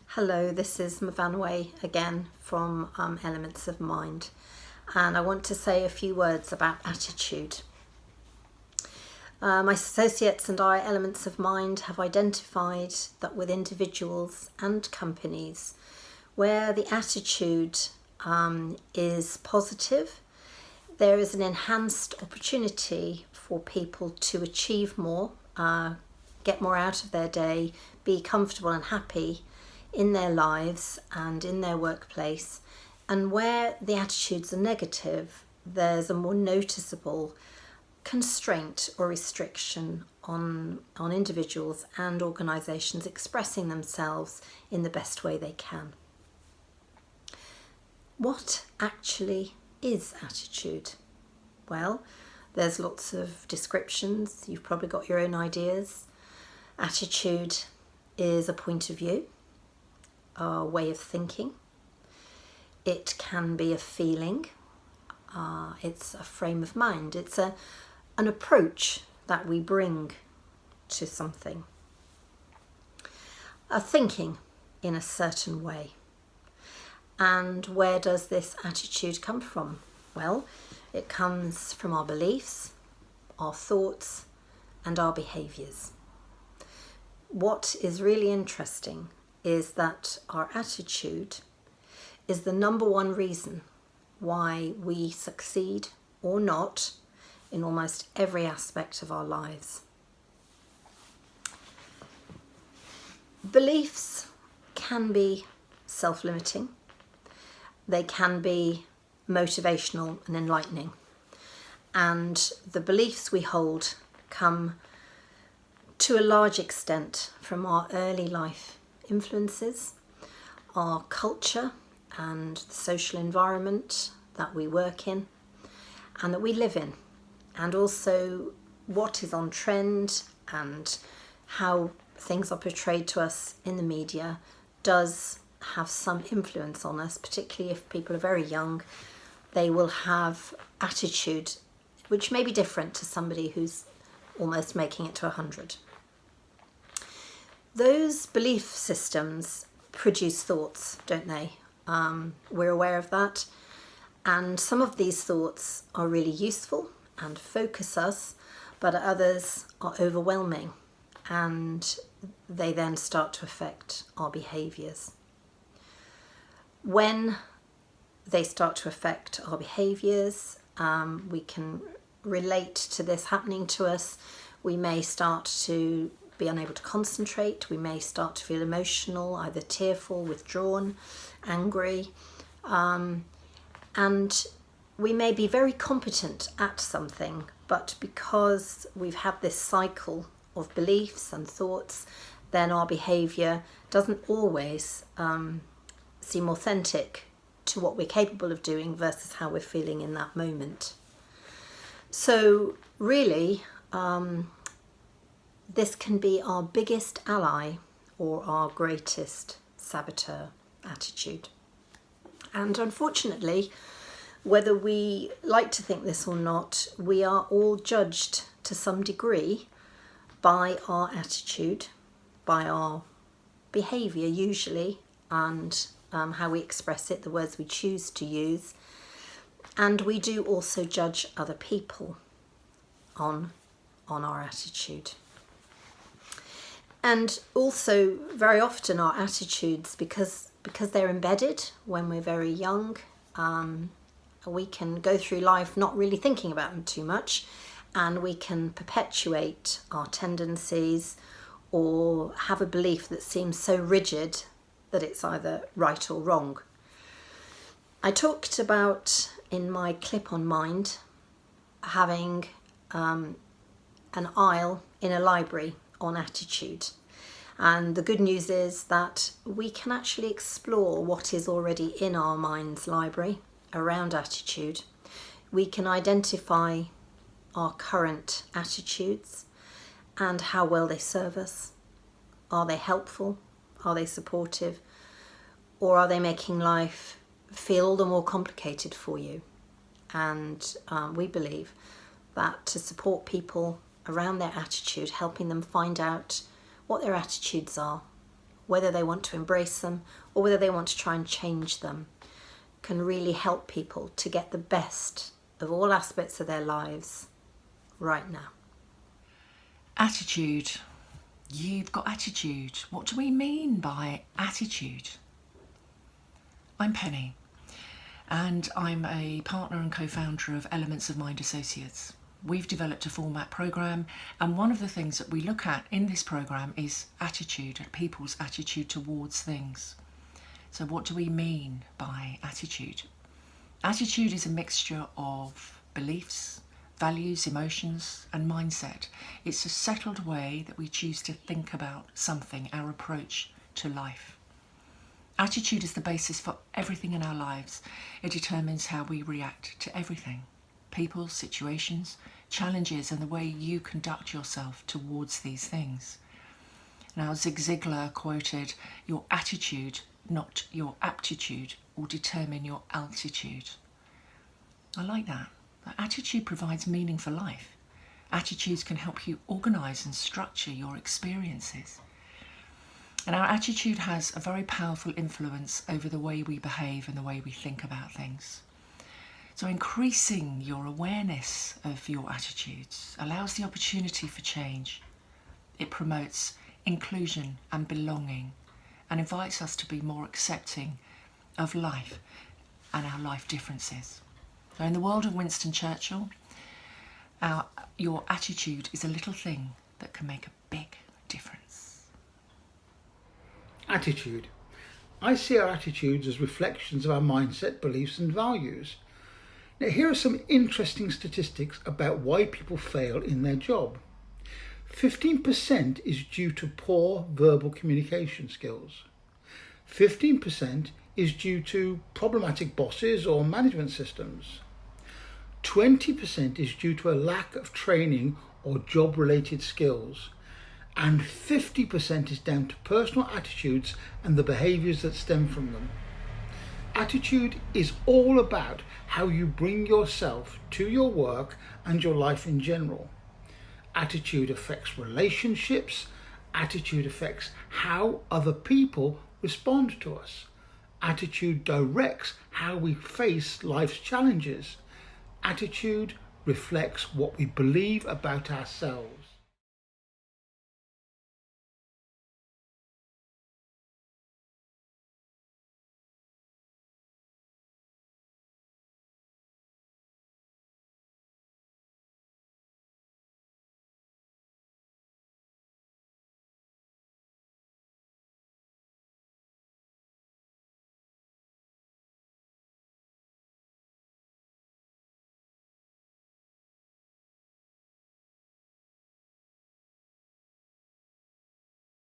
Hello, this is Mavanway again from Elements of Mind, and I want to say a few words about attitude. My associates and I, Elements of Mind, have identified that with individuals and companies where the attitude is positive, there is an enhanced opportunity for people to achieve more, get more out of their day, be comfortable and happy in their lives and in their workplace. And where the attitudes are negative, there's a more noticeable constraint or restriction on individuals and organisations expressing themselves in the best way they can. What actually is attitude? Well, there's lots of descriptions. You've probably got your own ideas. Attitude is a point of view, a way of thinking. It can be a feeling. It's a frame of mind. It's an approach that we bring to something. A thinking in a certain way. And where does this attitude come from? Well, it comes from our beliefs, our thoughts, and our behaviours. What is really interesting is that our attitude is the number one reason why we succeed or not in almost every aspect of our lives. Beliefs can be self-limiting. They can be motivational and enlightening. And the beliefs we hold come to a large extent from our early life influences, our culture and the social environment that we work in and that we live in, and also what is on trend and how things are portrayed to us in the media does have some influence on us, particularly if people are very young. They will have attitude which may be different to somebody who's almost making it to 100. Those belief systems produce thoughts, don't they? We're aware of that. And some of these thoughts are really useful and focus us, but others are overwhelming and they then start to affect our behaviours. When they start to affect our behaviours, we can relate to this happening to us. We may start to be unable to concentrate. We may start to feel emotional, either tearful, withdrawn, angry, and we may be very competent at something, but because we've had this cycle of beliefs and thoughts, then our behaviour doesn't always seem authentic to what we're capable of doing versus how we're feeling in that moment. So really, this can be our biggest ally or our greatest saboteur, attitude. And unfortunately, whether we like to think this or not, we are all judged to some degree by our attitude, by our behaviour usually, and how we express it, the words we choose to use. And we do also judge other people on our attitude. And also very often our attitudes, because they're embedded when we're very young, we can go through life not really thinking about them too much, and we can perpetuate our tendencies or have a belief that seems so rigid that it's either right or wrong. I talked about in my clip on mind having an aisle in a library on attitude, and the good news is that we can actually explore what is already in our mind's library around attitude. We can identify our current attitudes and how well they serve us. Are they helpful? Are they supportive? Or are they making life feel all the more complicated for you? And we believe that to support people around their attitude, helping them find out what their attitudes are, whether they want to embrace them or whether they want to try and change them, can really help people to get the best of all aspects of their lives right now. Attitude. You've got attitude. What do we mean by attitude? I'm Penny, and I'm a partner and co-founder of Elements of Mind Associates. We've developed a format program, and one of the things that we look at in this program is attitude, and people's attitude towards things. So what do we mean by attitude? Attitude is a mixture of beliefs, values, emotions, and mindset. It's a settled way that we choose to think about something, our approach to life. Attitude is the basis for everything in our lives. It determines how we react to everything. People, situations, challenges, and the way you conduct yourself towards these things. Now, Zig Ziglar quoted, "Your attitude, not your aptitude, will determine your altitude." I like that. Attitude provides meaning for life. Attitudes can help you organise and structure your experiences. And our attitude has a very powerful influence over the way we behave and the way we think about things. So increasing your awareness of your attitudes allows the opportunity for change. It promotes inclusion and belonging and invites us to be more accepting of life and our life differences. Now, in the world of Winston Churchill, your attitude is a little thing that can make a big difference. Attitude. I see our attitudes as reflections of our mindset, beliefs and values. Now, here are some interesting statistics about why people fail in their job. 15% is due to poor verbal communication skills. 15% is due to problematic bosses or management systems. 20% is due to a lack of training or job-related skills. And 50% is down to personal attitudes and the behaviours that stem from them. Attitude is all about how you bring yourself to your work and your life in general. Attitude affects relationships. Attitude affects how other people respond to us. Attitude directs how we face life's challenges. Attitude reflects what we believe about ourselves.